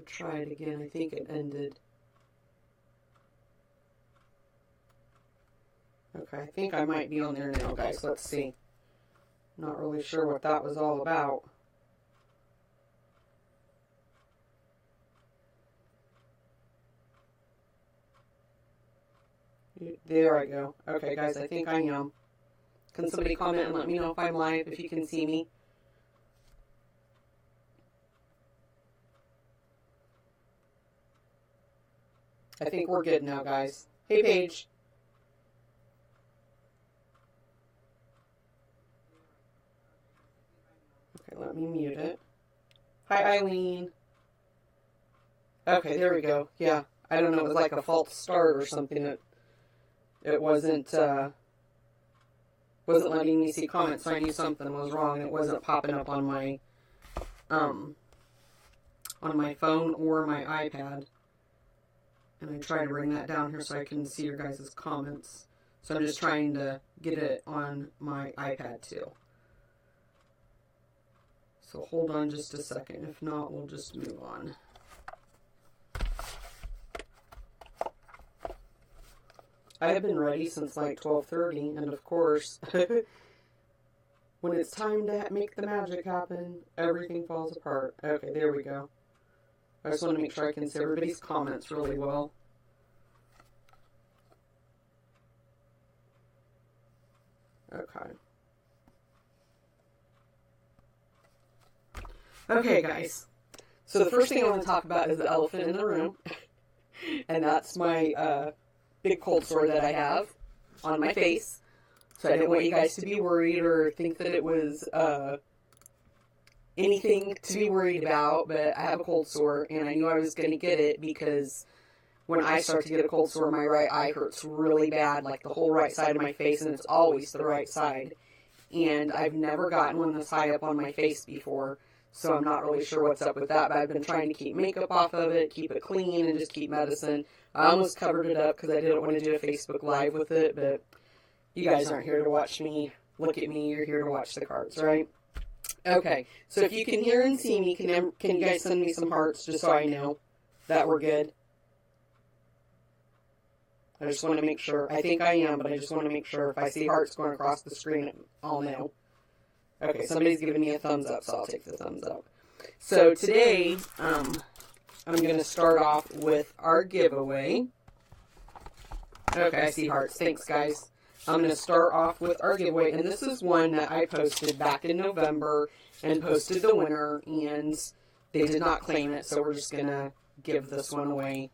try it again. I think it ended. Okay, I think I might be on there now, guys. Let's see. Not really sure what that was all about. There I go. Okay, guys, I think I am. Can somebody comment and let me know if I'm live, if you can see me? I think we're good now, guys. Hey, Paige. Okay, let me mute it. Hi, Eileen. Okay, there we go. Yeah, I don't know. It was like a false start or something. It wasn't letting me see comments, so I knew something was wrong. It wasn't popping up on my phone or my iPad. And I try to bring that down here so I can see your guys' comments. So I'm just trying to get it on my iPad too. So hold on just a second. If not, we'll just move on. I have been ready since like 12:30, and of course, when it's time to make the magic happen, everything falls apart. Okay, there we go. I just want to make sure I can see everybody's comments really well. Okay. Okay, guys. So the first thing I want to talk about is the elephant in the room. And that's my big cold sore that I have on my face. So I didn't want you guys to be worried or think that it was anything to be worried about, but I have a cold sore, and I knew I was going to get it because when I start to get a cold sore, my right eye hurts really bad, like the whole right side of my face, and it's always the right side. And I've never gotten one this high up on my face before, so I'm not really sure what's up with that, but I've been trying to keep makeup off of it, keep it clean, and just keep medicine. I almost covered it up because I didn't want to do a Facebook Live with it, but you guys aren't here to watch me look at me. You're here to watch the cards, right? Okay, so if you can hear and see me, can you guys send me some hearts just so I know that we're good? I just want to make sure. I think I am, but I just want to make sure. If I see hearts going across the screen, I'll know. Okay, somebody's giving me a thumbs up, so I'll take the thumbs up. So today, I'm going to start off with our giveaway. Okay, I see hearts. Thanks, guys. I'm going to start off with our giveaway, and this is one that I posted back in November and posted the winner, and they did not claim it, so we're just going to give this one away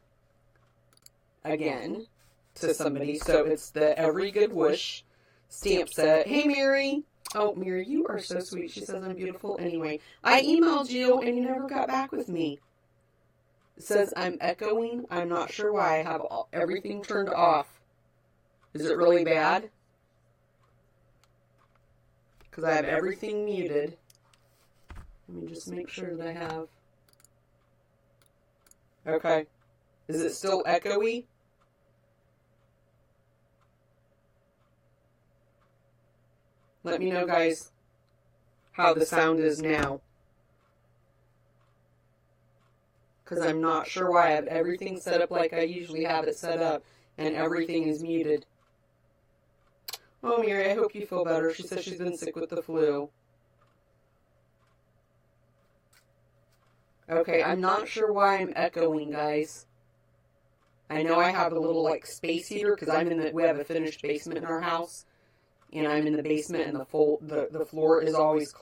again to somebody. So it's the Every Good Wish stamp set. Hey, Mary. Oh, Mary, you are so sweet. She says I'm beautiful. Anyway, I emailed you, and you never got back with me. It says I'm echoing. I'm not sure why. I have everything turned off. Is it really bad? Because I have everything muted. Let me just make sure that I have. Okay. Is it still echoey? Let me know, guys, how the sound is now. Because I'm not sure why. I have everything set up like I usually have it set up, and everything is muted. Oh, Mary, I hope you feel better. She says she's been sick with the flu. Okay, I'm not sure why I'm echoing, guys. I know I have a little, like, space heater, because we have a finished basement in our house. And I'm in the basement, and the floor is always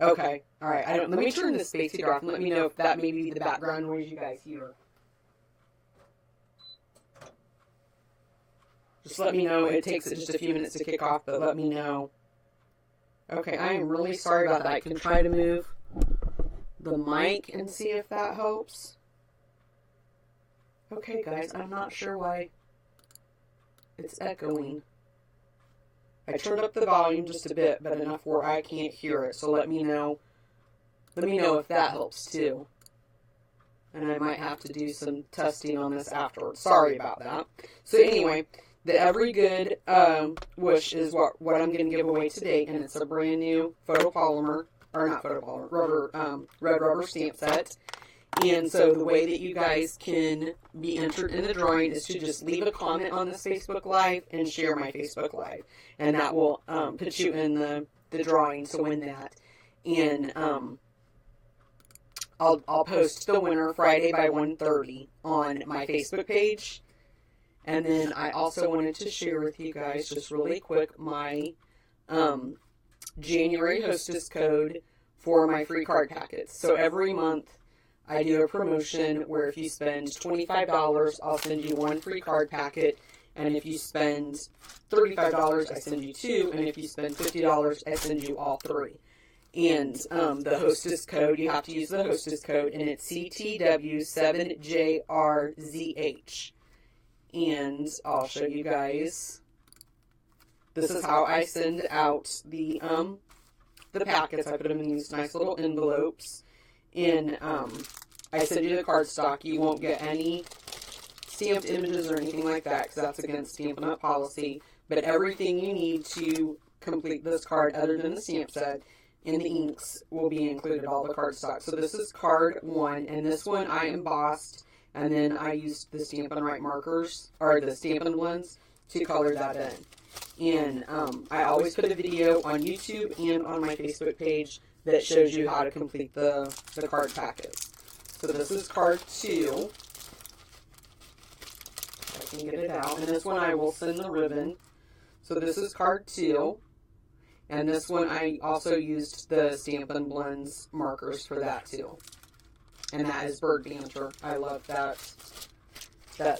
okay, alright. Let me turn the space heater off and let me know if that may be the background noise you guys hear. Just let me know. It takes just a few minutes to kick off, but let me know. Okay, I am really sorry about that. I can try to move the mic and see if that helps. Okay, guys, I'm not sure why it's echoing. I turned up the volume just a bit, but enough where I can't hear it, so let me know. Let me know if that helps too. And I might have to do some testing on this afterwards. Sorry about that. So anyway, the Every Good Wish is what I'm going to give away today, and it's a brand new photopolymer, or not photopolymer, red rubber stamp set. And so the way that you guys can be entered in the drawing is to just leave a comment on this Facebook Live and share my Facebook Live. And that will put you in the drawing to win that. And I'll post the winner Friday by 1:30 on my Facebook page. And then I also wanted to share with you guys just really quick my January hostess code for my free card packets. So every month I do a promotion where if you spend $25, I'll send you one free card packet. And if you spend $35, I send you two. And if you spend $50, I send you all three. And the hostess code, you have to use the hostess code, and it's CTW7JRZH. And I'll show you guys. This is how I send out the packets. I put them in these nice little envelopes. And I send you the cardstock. You won't get any stamped images or anything like that because that's against Stampin' Up! Policy. But everything you need to complete this card other than the stamp set and the inks will be included, all the cardstock. So this is card 1, and this one I embossed, and then I used the Stampin' Right markers, or the Stampin' ones, to color that in. And I always put a video on YouTube and on my Facebook page that shows you how to complete the card packets. So this is card 2. I can get it out. And this one I will send the ribbon. So this is card 2. And this one I also used the Stampin' Blends markers for that too. And that is Bird Banter. I love that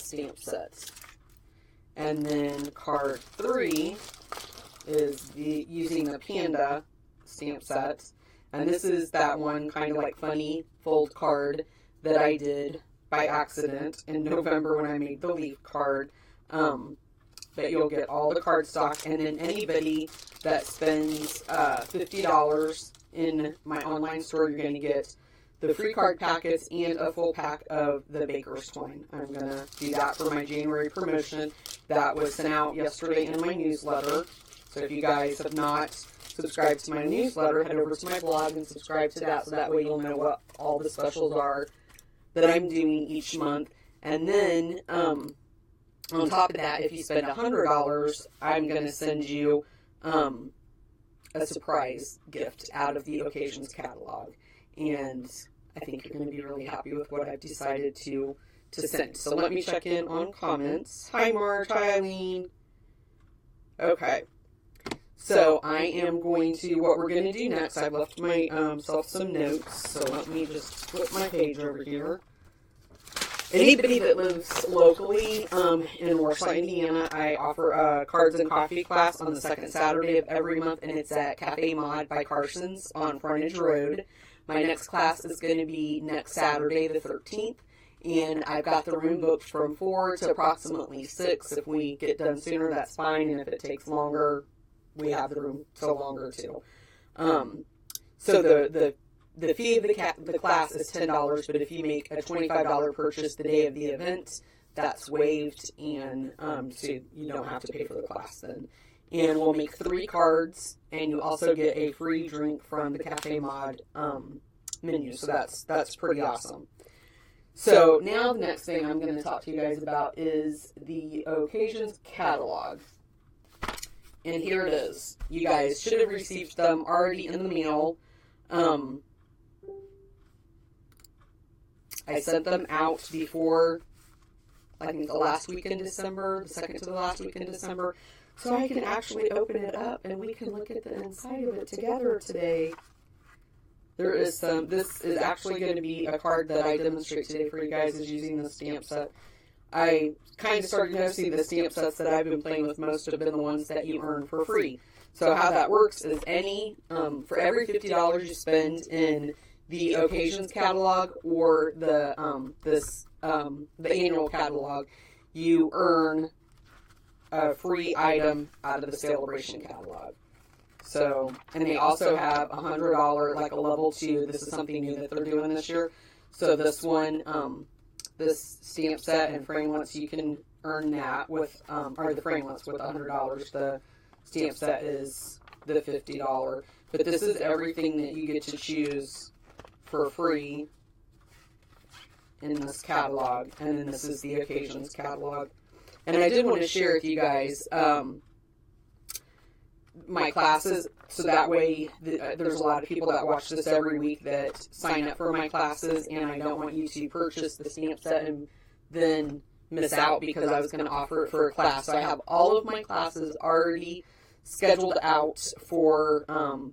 stamp set. And then card 3 is using the Panda stamp set. And this is that one kind of like funny fold card that I did by accident in November when I made the leaf card. But you'll get all the cardstock, and then anybody that spends $50 in my online store, you're going to get the free card packets and a full pack of the Baker's Twine. I'm going to do that for my January promotion. That was sent out yesterday in my newsletter. So if you guys have not subscribed to my newsletter, head over to my blog and subscribe to that, so that way you'll know what all the specials are that I'm doing each month. And then on top of that, if you spend $100, I'm going to send you a surprise gift out of the Occasions catalog. And I think you're going to be really happy with what I've decided to send. So let me check in on comments. Hi, Marge. Hi, Eileen. Okay. So I am going to, what we're going to do next, I've left myself some notes. So let me just flip my page over here. Anybody that lives locally in Warsaw, Indiana, I offer a cards and coffee class on the second Saturday of every month, and it's at Cafe Mod by Carson's on Frontage Road. My next class is going to be next Saturday, the 13th, and I've got the room booked from 4 to approximately 6. If we get done sooner, that's fine, and if it takes longer, we have the room till longer too. So the fee of the class is $10, but if you make a $25 purchase the day of the event, that's waived, and so you don't have to pay for the class then. And we'll make 3 cards, and you also get a free drink from the Cafe Mod menu, so that's pretty awesome. So now the next thing I'm going to talk to you guys about is the Occasions catalog. And here it is. You guys should have received them already in the mail. I sent them out before, I think, the last week in December, the second to the last week in December, so I can actually open it up and we can look at the inside of it together today. There is some, this is actually going to be a card that I demonstrate today for you guys, is using the stamp set. I kind of started noticing the stamp sets that I've been playing with most have been the ones that you earn for free. So how that works is for every $50 you spend in the Occasions catalog or the annual catalog, you earn a free item out of the Celebration catalog. So, and they also have $100, like a level 2. This is something new that they're doing this year. So this one, this stamp set and framelits, you can earn that with, or the framelits with $100. The stamp set is the $50. But this is everything that you get to choose for free in this catalog, and then this is the occasions catalog. And I did want to share with you guys my classes, so that way there's a lot of people that watch this every week that sign up for my classes, and I don't want you to purchase the stamp set and then miss out because I was going to offer it for a class. So I have all of my classes already scheduled out for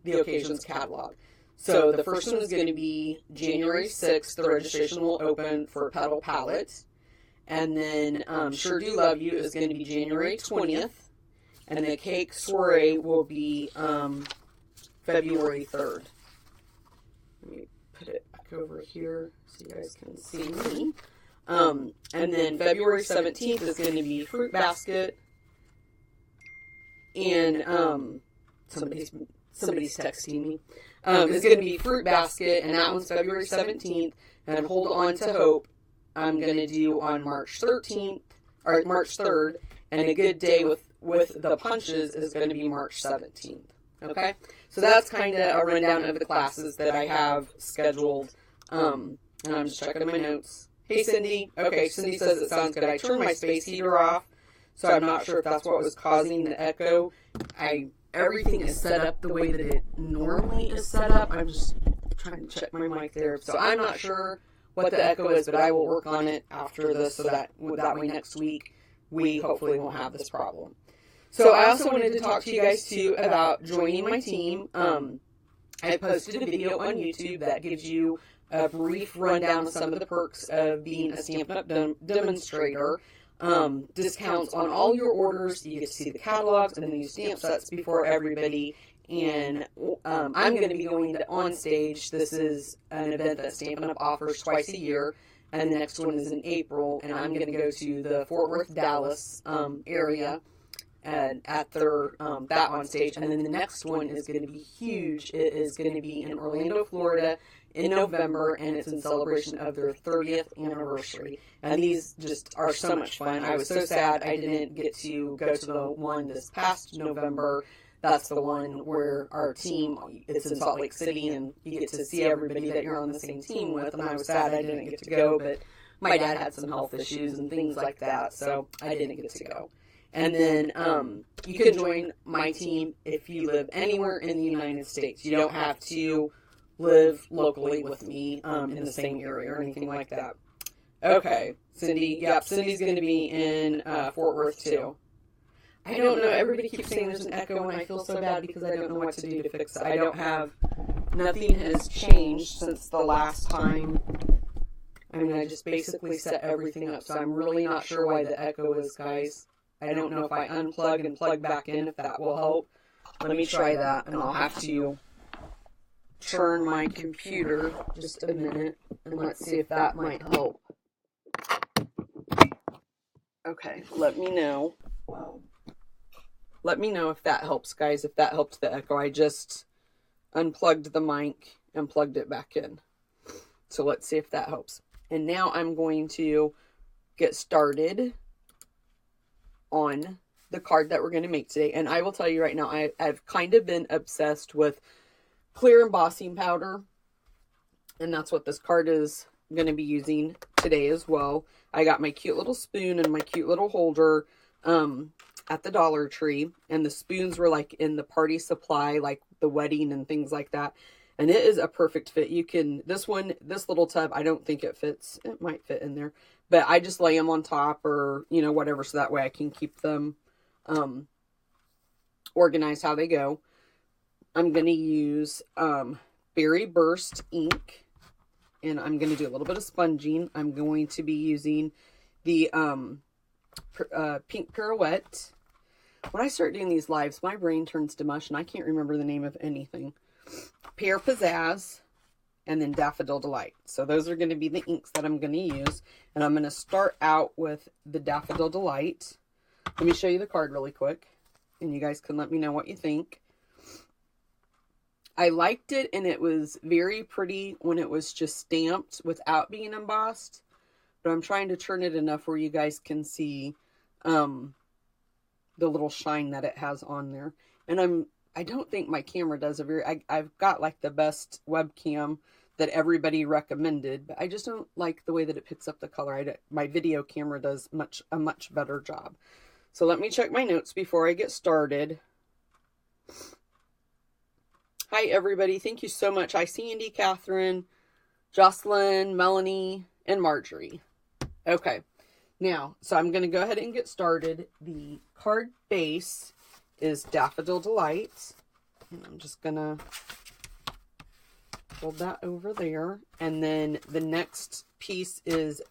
the occasions catalog. So the first one is going to be January 6th. The registration will open for Petal Palette. And then Sure Do Love You is going to be January 20th. And the Cake Soiree will be February 3rd. Let me put it back over here so you guys can see me. And then February 17th is going to be Fruit Basket. And somebody's texting me. It's going to be Fruit Basket, and that one's February 17th. And Hold On to Hope, I'm going to do on March 13th, or March 3rd. And A Good Day with the Punches is going to be March 17th. Okay? So that's kind of a rundown of the classes that I have scheduled. And I'm just checking my notes. Hey, Cindy. Okay, Cindy says it sounds good. I turned my space heater off, so I'm not sure if that's what was causing the echo. Everything is set up the way that it normally is set up. I'm just trying to check my mic there. So I'm not sure what the echo is, but I will work on it after this so that way next week we hopefully won't have this problem. So I also wanted to talk to you guys too about joining my team. I posted a video on YouTube that gives you a brief rundown of some of the perks of being a Stampin' Up! Demonstrator. Discounts on all your orders. You get to see the catalogs and the new stamp sets before everybody. And I'm going to be going to On Stage. This is an event that Stampin' Up! Offers twice a year. And the next one is in April. And I'm going to go to the Fort Worth, Dallas area and at their that On Stage. And then the next one is going to be huge. It is going to be in Orlando, Florida in November, and it's in celebration of their 30th anniversary. And these just are so much fun. I was so sad I didn't get to go to the one this past November. That's the one where our team, it's in Salt Lake City, and you get to see everybody that you're on the same team with. And I was sad I didn't get to go, but my dad had some health issues and things like that, so I didn't get to go. And then you can join my team if you live anywhere in the United States. You don't have to live locally with me in the same area or anything like that. Okay, Cindy. Yep, Cindy's going to be in Fort Worth too. I don't know. Everybody keeps saying there's an echo, and I feel so bad because I don't know what to do to fix it. Nothing has changed since the last time. I mean, I just basically set everything up, so I'm really not sure why the echo is, guys. I don't know if I unplug and plug back in, if that will help. Let me try that, and I'll have to turn my computer just a minute, and let's see if that might help. Okay, let me know. Let me know if that helps, guys, if that helped the echo. I just unplugged the mic and plugged it back in. So let's see if that helps. And now I'm going to get started on the card that we're going to make today. And I will tell you right now, I've kind of been obsessed with clear embossing powder, and that's what this card is going to be using today as well. I got my cute little spoon and my cute little holder at the Dollar Tree, and the spoons were like in the party supply, like the wedding and things like that, and it is a perfect fit. You can, this little tub, I don't think it fits. It might fit in there, but I just lay them on top or, you know, whatever, so that way I can keep them organized how they go. I'm going to use Berry Burst ink, and I'm going to do a little bit of sponging. I'm going to be using the Pink Pirouette. When I start doing these lives, my brain turns to mush, and I can't remember the name of anything. Pear Pizzazz, and then Daffodil Delight. So those are going to be the inks that I'm going to use, and I'm going to start out with the Daffodil Delight. Let me show you the card really quick, and you guys can let me know what you think. I liked it, and it was very pretty when it was just stamped without being embossed. But I'm trying to turn it enough where you guys can see the little shine that it has on there. And I don't think my camera does a very... I've got like the best webcam that everybody recommended, but I just don't like the way that it picks up the color. My video camera does a much better job. So let me check my notes before I get started. Hi, everybody. Thank you so much. Hi, Sandy, Catherine, Jocelyn, Melanie, and Marjorie. Okay. Now, so I'm going to go ahead and get started. The card base is Daffodil Delight. And I'm just going to hold that over there. And then the next piece is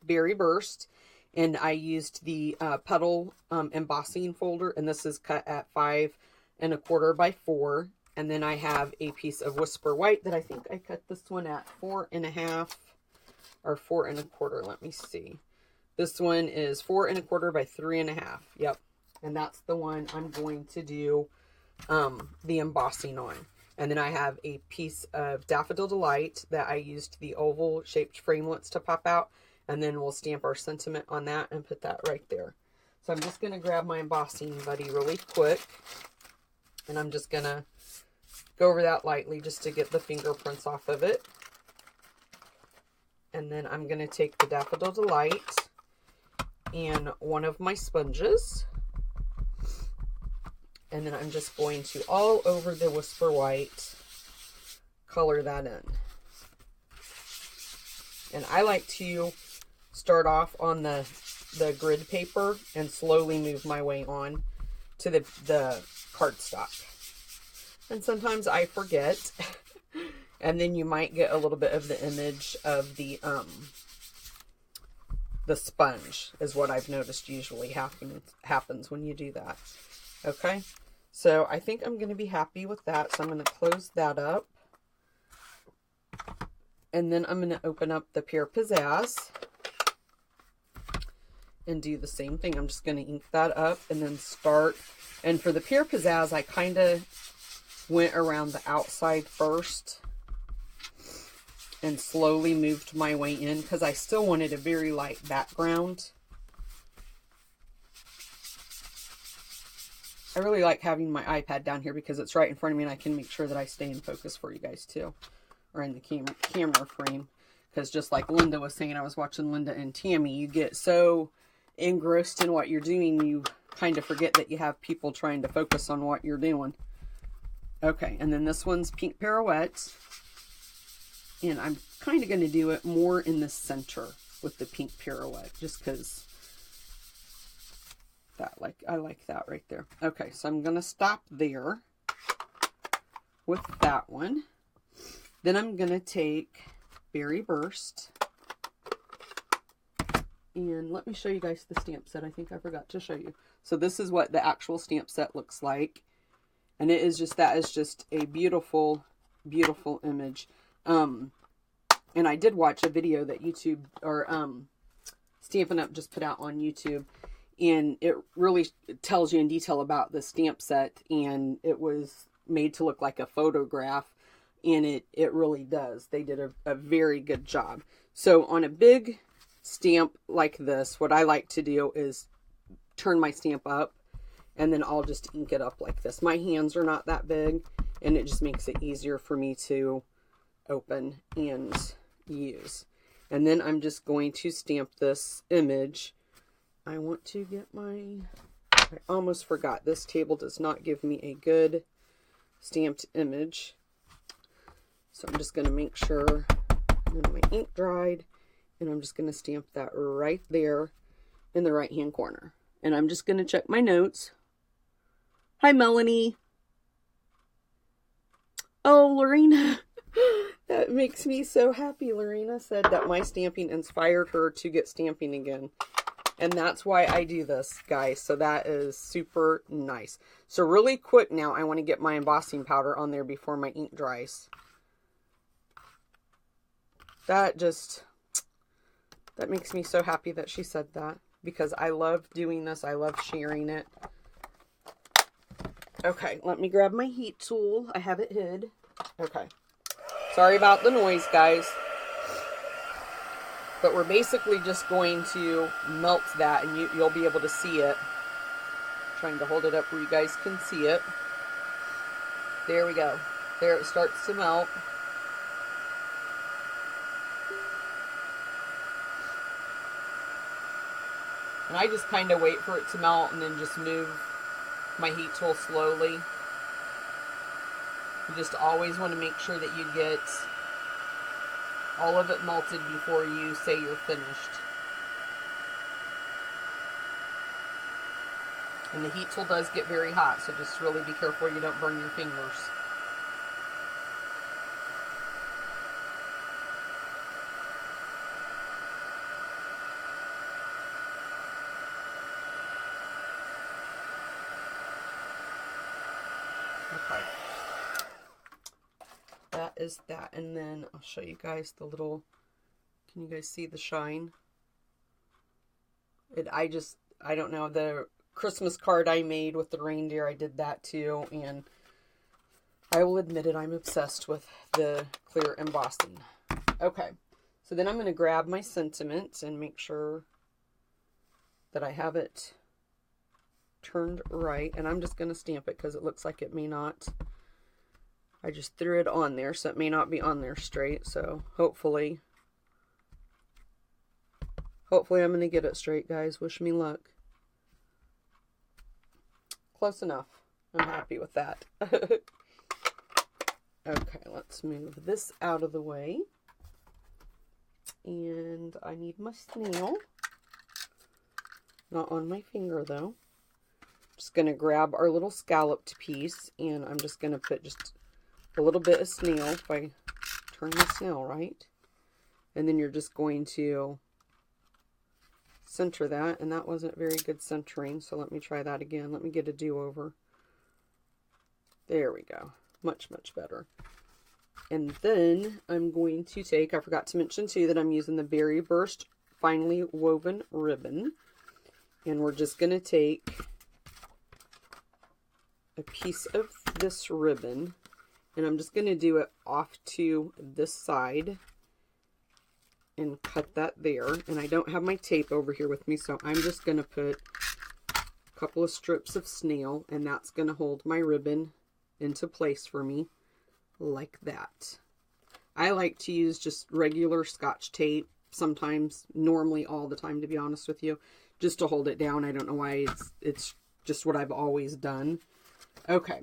Berry Burst. And I used the petal embossing folder. And this is cut at 5 1/4 by 4. And then I have a piece of Whisper White that I think I cut this one at 4 1/2 or 4 1/4. Let me see. This one is 4 1/4 by 3 1/2. Yep. And that's the one I'm going to do the embossing on. And then I have a piece of Daffodil Delight that I used the oval shaped framelits to pop out. And then we'll stamp our sentiment on that and put that right there. So I'm just going to grab my embossing buddy really quick. And I'm just going to go over that lightly just to get the fingerprints off of it. And then I'm going to take the Daffodil Delight and one of my sponges. And then I'm just going to, all over the Whisper White, color that in. And I like to start off on the grid paper and slowly move my way on to the cardstock. And sometimes I forget. And then you might get a little bit of the image of the sponge is what I've noticed usually happens when you do that. Okay, so I think I'm going to be happy with that. So I'm going to close that up. And then I'm going to open up the Pear Pizzazz and do the same thing. I'm just going to ink that up and then start. And for the Pear Pizzazz, I kind of went around the outside first and slowly moved my way in because I still wanted a very light background. I really like having my iPad down here because it's right in front of me and I can make sure that I stay in focus for you guys too. Or in the camera frame. Because just like Linda was saying, I was watching Linda and Tammy, you get so engrossed in what you're doing, you kind of forget that you have people trying to focus on what you're doing. Okay, and then this one's Pink Pirouette. And I'm kind of going to do it more in the center with the Pink Pirouette, just because I like that right there. Okay, so I'm going to stop there with that one. Then I'm going to take Berry Burst. And let me show you guys the stamp set. I think I forgot to show you. So this is what the actual stamp set looks like. And it is just, that is just a beautiful, beautiful image. And I did watch a video that YouTube, or Stampin' Up! Just put out on YouTube. And it really tells you in detail about the stamp set. And it was made to look like a photograph. And it really does. They did a very good job. So on a big stamp like this, what I like to do is turn my stamp up. And then I'll just ink it up like this. My hands are not that big. And it just makes it easier for me to open and use. And then I'm just going to stamp this image. I want to get I almost forgot. This table does not give me a good stamped image. So I'm just going to make sure my ink dried. And I'm just going to stamp that right there in the right hand corner. And I'm just going to check my notes. Hi, Melanie. Oh, Lorena. That makes me so happy. Lorena said that my stamping inspired her to get stamping again. And that's why I do this, guys. So that is super nice. So really quick now, I want to get my embossing powder on there before my ink dries. That makes me so happy that she said that. Because I love doing this. I love sharing it. Okay, let me grab my heat tool. I have it hid. Okay. Sorry about the noise, guys. But we're basically just going to melt that, and you'll be able to see it. I'm trying to hold it up where you guys can see it. There we go. There it starts to melt. And I just kind of wait for it to melt and then just move my heat tool slowly. You just always want to make sure that you get all of it melted before you say you're finished. And the heat tool does get very hot, so just really be careful you don't burn your fingers. Okay. That is that. And then I'll show you guys the little, can you guys see the shine? I don't know, the Christmas card I made with the reindeer, I did that too. And I will admit it, I'm obsessed with the clear embossing. Okay. So then I'm going to grab my sentiment and make sure that I have it turned right. And I'm just going to stamp it because it looks like it may not. I just threw it on there, so it may not be on there straight. So hopefully I'm going to get it straight, guys. Wish me luck. Close enough. I'm happy with that. Okay, let's move this out of the way. And I need my snail. Not on my finger, though. Just going to grab our little scalloped piece, and I'm just going to put just a little bit of snail if I turn the snail right. And then you're just going to center that, and that wasn't very good centering, so let me try that again. Let me get a do-over. There we go. Much, much better. And then I'm going to take, I forgot to mention too that I'm using the Berry Burst Finely Woven Ribbon. And we're just going to take a piece of this ribbon, and I'm just going to do it off to this side and cut that there. And I don't have my tape over here with me, so I'm just going to put a couple of strips of snail, and that's going to hold my ribbon into place for me like that. I like to use just regular Scotch tape sometimes, normally all the time, to be honest with you, just to hold it down. I don't know why, it's just what I've always done. Okay,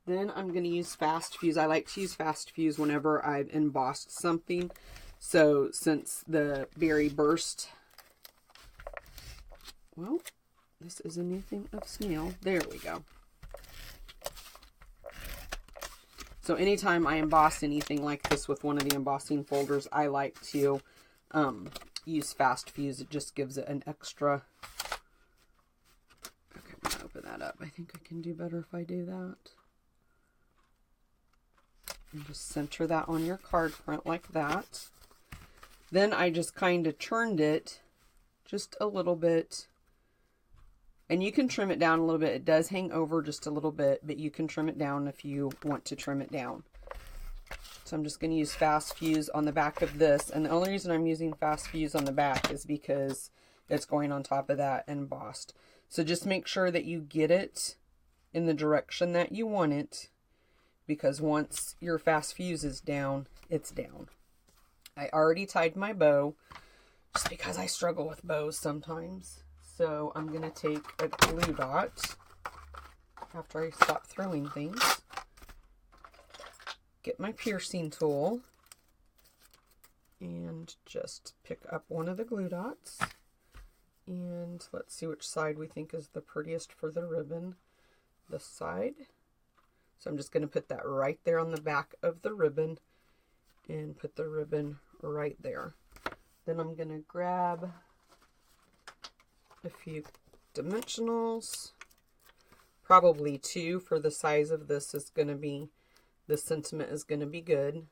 then I'm going to use Fast Fuse. I like to use Fast Fuse whenever I've embossed something. So since the Berry Burst, well, this is a new thing of snail. There we go. So anytime I emboss anything like this with one of the embossing folders, I like to use Fast Fuse. It just gives it an extra. Okay, I'm going to open that up. I think I can do better if I do that. And just center that on your card front like that. Then I just kind of turned it just a little bit. And you can trim it down a little bit. It does hang over just a little bit, but you can trim it down if you want to trim it down. So I'm just going to use Fast Fuse on the back of this. And the only reason I'm using Fast Fuse on the back is because it's going on top of that embossed. So just make sure that you get it in the direction that you want it, because once your Fast Fuse is down, it's down. I already tied my bow just because I struggle with bows sometimes. So I'm going to take a glue dot after I stop throwing things. Get my piercing tool and just pick up one of the glue dots. And let's see which side we think is the prettiest for the ribbon. This side. So I'm just going to put that right there on the back of the ribbon and put the ribbon right there. Then I'm going to grab a few dimensionals, probably 2 for the size of this is going to be, the sentiment is going to be good.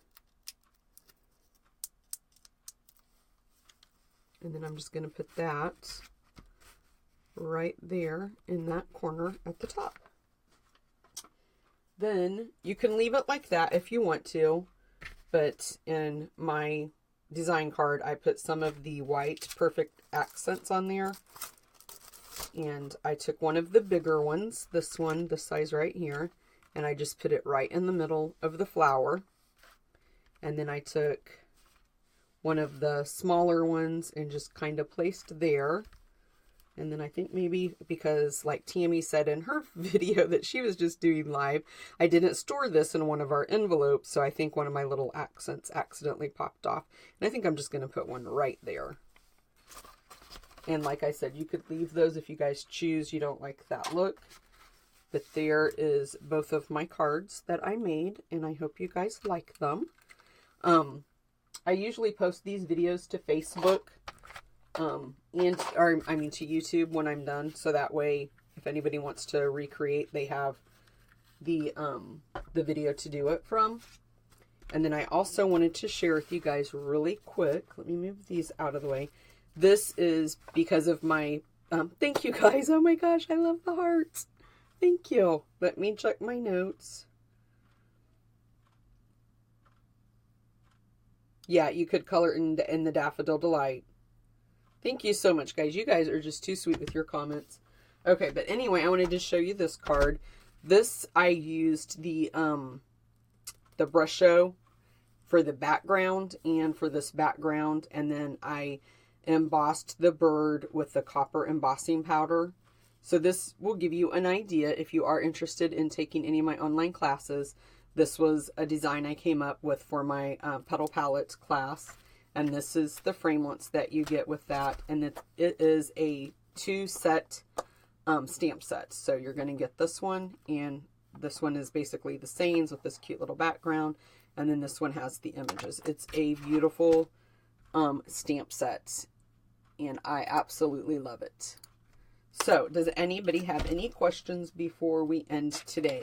And then I'm just going to put that right there in that corner at the top. Then you can leave it like that if you want to, but in my design card I put some of the white perfect accents on there. And I took one of the bigger ones, this one, this size right here, and I just put it right in the middle of the flower. And then I took one of the smaller ones and just kind of placed there. And then I think maybe because, like Tammy said in her video that she was just doing live, I didn't store this in one of our envelopes, so I think one of my little accents accidentally popped off. And I think I'm just going to put one right there. And like I said, you could leave those if you guys choose. You don't like that look. But there is both of my cards that I made, and I hope you guys like them. I usually post these videos to Facebook. To YouTube when I'm done, so that way if anybody wants to recreate, they have the video to do it from. And then I also wanted to share with you guys really quick, let me move these out of the way. This is because of my thank you guys. Oh my gosh, I love the hearts. Thank you. Let me check my notes. Yeah, you could color in the Daffodil Delight. Thank you so much, guys. You guys are just too sweet with your comments. Okay, but anyway, I wanted to show you this card. This, I used the brush show for the background and for this background. And then I embossed the bird with the copper embossing powder. So this will give you an idea if you are interested in taking any of my online classes. This was a design I came up with for my Petal Palette class. And this is the framelits that you get with that. And it is a 2-set stamp set. So you're going to get this one. And this one is basically the sayings with this cute little background. And then this one has the images. It's a beautiful stamp set. And I absolutely love it. So does anybody have any questions before we end today?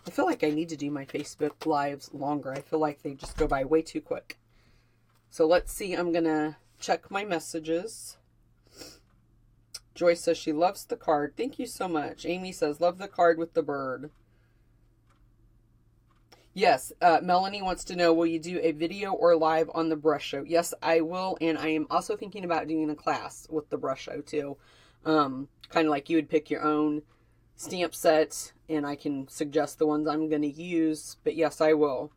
I feel like I need to do my Facebook Lives longer. I feel like they just go by way too quick. So let's see, I'm going to check my messages. Joy says she loves the card. Thank you so much. Amy says, love the card with the bird. Yes, Melanie wants to know, will you do a video or live on the brush show? Yes, I will. And I am also thinking about doing a class with the brush show too. Kind of like you would pick your own stamp set and I can suggest the ones I'm going to use. But yes, I will.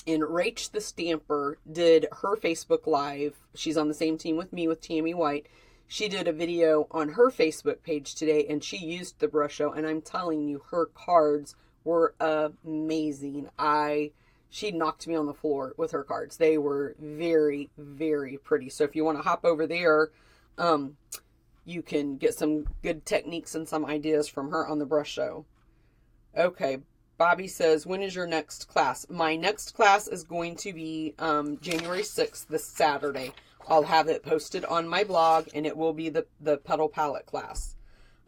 And Rach the Stamper did her Facebook Live. She's on the same team with me, with Tammy White. She did a video on her Facebook page today, and she used the brush show. And I'm telling you, her cards were amazing. She knocked me on the floor with her cards. They were very, very pretty. So if you want to hop over there, you can get some good techniques and some ideas from her on the brush show. Okay. Bobby says, when is your next class? My next class is going to be January 6th, this Saturday. I'll have it posted on my blog, and it will be the Petal Palette class.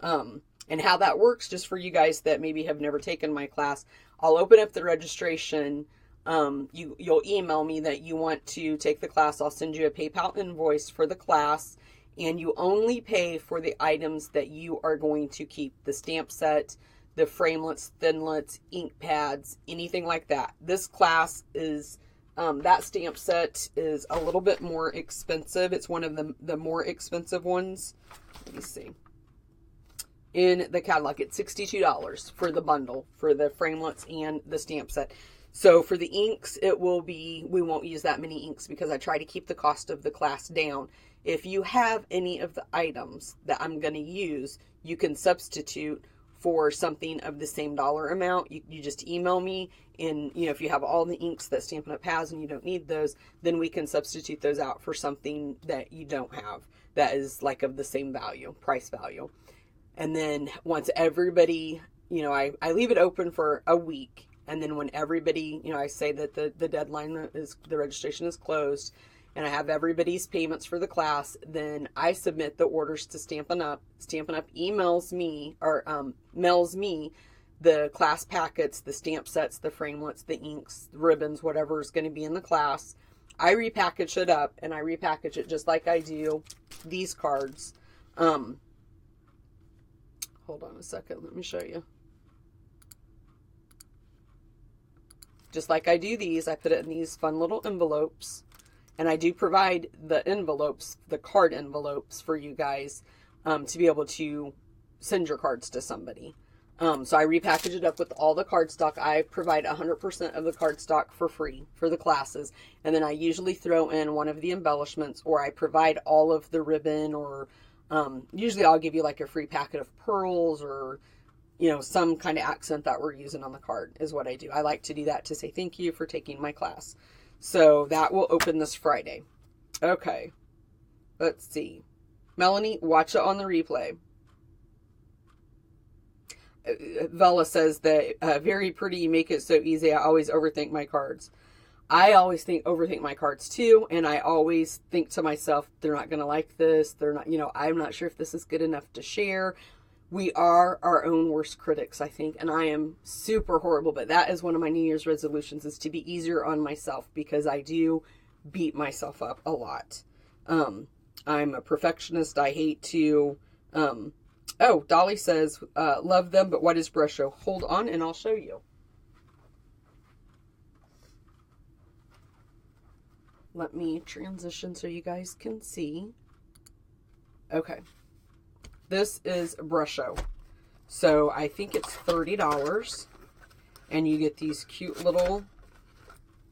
And how that works, just for you guys that maybe have never taken my class, I'll open up the registration. You'll email me that you want to take the class. I'll send you a PayPal invoice for the class, and you only pay for the items that you are going to keep. The stamp set, the framelits, thinlits, ink pads, anything like that. This class is, that stamp set is a little bit more expensive. It's one of the more expensive ones. Let me see. In the catalog, it's $62 for the bundle, for the framelits and the stamp set. So for the inks, it will be, we won't use that many inks because I try to keep the cost of the class down. If you have any of the items that I'm going to use, you can substitute for something of the same dollar amount. You just email me, and if you have all the inks that Stampin' Up! Has and you don't need those, then we can substitute those out for something that you don't have that is like of the same value, price value. And then once everybody, I leave it open for a week, and then when everybody, I say that the deadline is, the registration is closed, and I have everybody's payments for the class, then I submit the orders to Stampin' Up. Stampin' Up emails me, or mails me the class packets, the stamp sets, the framelits, the inks, the ribbons, whatever is going to be in the class. I repackage it up, and I repackage it just like I do these cards. Hold on a second, let me show you. Just like I do these, I put it in these fun little envelopes. And I do provide the envelopes, the card envelopes for you guys to be able to send your cards to somebody. So I repackage it up with all the cardstock. I provide 100% of the cardstock for free for the classes. And then I usually throw in one of the embellishments, or I provide all of the ribbon or Usually I'll give you like a free packet of pearls or, some kind of accent that we're using on the card is what I do. I like to do that to say thank you for taking my class. So that will open this Friday. Okay. Let's see. Melanie, watch it on the replay. Vela says that very pretty, you make it so easy. I always overthink my cards. I always overthink my cards too, and I always think to myself, they're not going to like this. They're not, I'm not sure if this is good enough to share. We are our own worst critics, I think, and I am super horrible, but that is one of my New Year's resolutions, is to be easier on myself, because I do beat myself up a lot. I'm a perfectionist. I hate to, oh, Dolly says, love them, but what is brush show? Hold on and I'll show you. Let me transition so you guys can see. Okay. This is brush show. So I think it's $30. And you get these cute little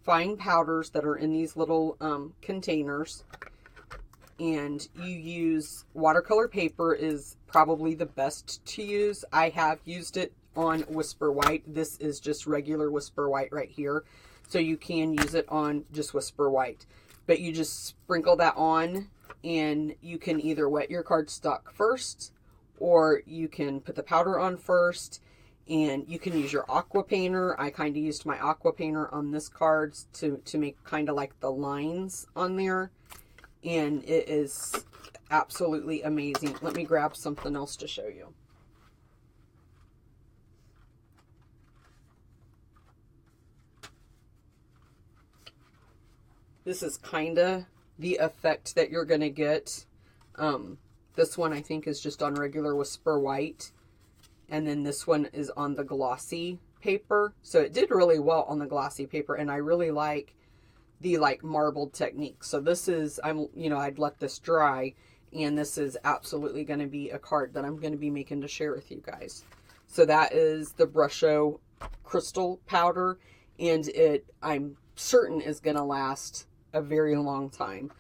fine powders that are in these little containers. And you use watercolor paper is probably the best to use. I have used it on Whisper White. This is just regular Whisper White right here. So you can use it on just Whisper White. But you just sprinkle that on, and you can either wet your cardstock first, or you can put the powder on first, and you can use your aqua painter. I kind of used my aqua painter on this card to make kind of like the lines on there. And it is absolutely amazing. Let me grab something else to show you. This is kind of the effect that you're going to get. This one I think is just on regular Whisper White. And then this one is on the glossy paper. So it did really well on the glossy paper. And I really like the marbled technique. So this is, I'd let this dry. And this is absolutely going to be a card that I'm going to be making to share with you guys. So that is the Brush Show crystal powder. And I'm certain is going to last a very long time.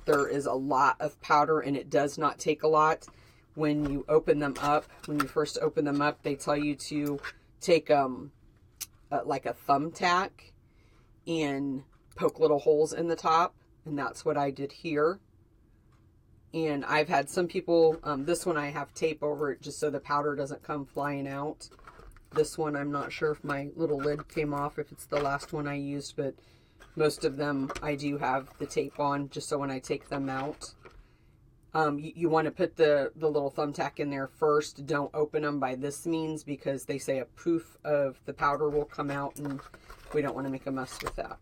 There is a lot of powder, and it does not take a lot. When you open them up, when you first open them up, they tell you to take like a thumbtack and poke little holes in the top, and that's what I did here. And I've had some people, this one I have tape over it just so the powder doesn't come flying out. This one, I'm not sure if my little lid came off, if it's the last one I used, but most of them I do have the tape on just so when I take them out. You want to put the little thumbtack in there first. Don't open them by this means, because they say a poof of the powder will come out, and we don't want to make a mess with that.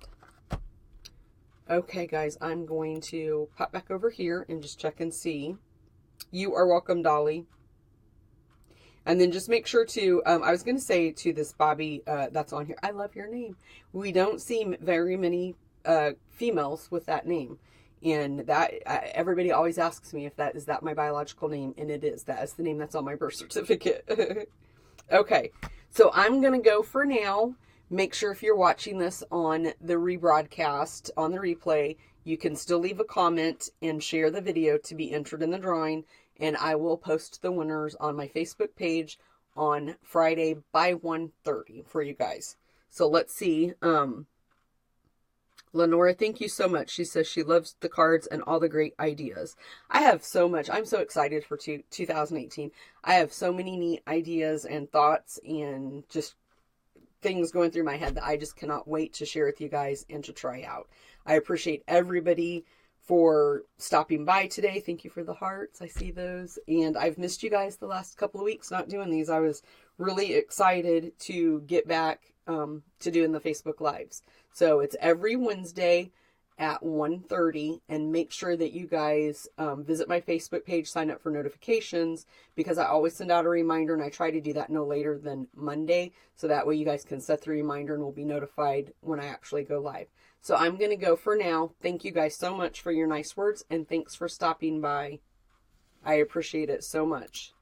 Okay, guys, I'm going to pop back over here and just check and see. You are welcome, Dolly. And then just make sure to, I was going to say to this Bobby that's on here, I love your name. We don't see very many females with that name. And that everybody always asks me if is that my biological name, and it is. That is the name that's on my birth certificate. Okay, so I'm going to go for now. Make sure if you're watching this on the rebroadcast, on the replay, you can still leave a comment and share the video to be entered in the drawing. And I will post the winners on my Facebook page on Friday by 1:30 for you guys. So let's see. Lenora, thank you so much. She says she loves the cards and all the great ideas. I have so much. I'm so excited for 2018. I have so many neat ideas and thoughts and just things going through my head that I just cannot wait to share with you guys and to try out. I appreciate everybody for stopping by today. Thank you for the hearts. I see those. And I've missed you guys the last couple of weeks not doing these. I was really excited to get back to doing the Facebook Lives. So it's every Wednesday at 1:30, and make sure that you guys visit my Facebook page, sign up for notifications, because I always send out a reminder, and I try to do that no later than Monday, so that way you guys can set the reminder and will be notified when I actually go live. So I'm going to go for now. Thank you guys so much for your nice words, and thanks for stopping by. I appreciate it so much.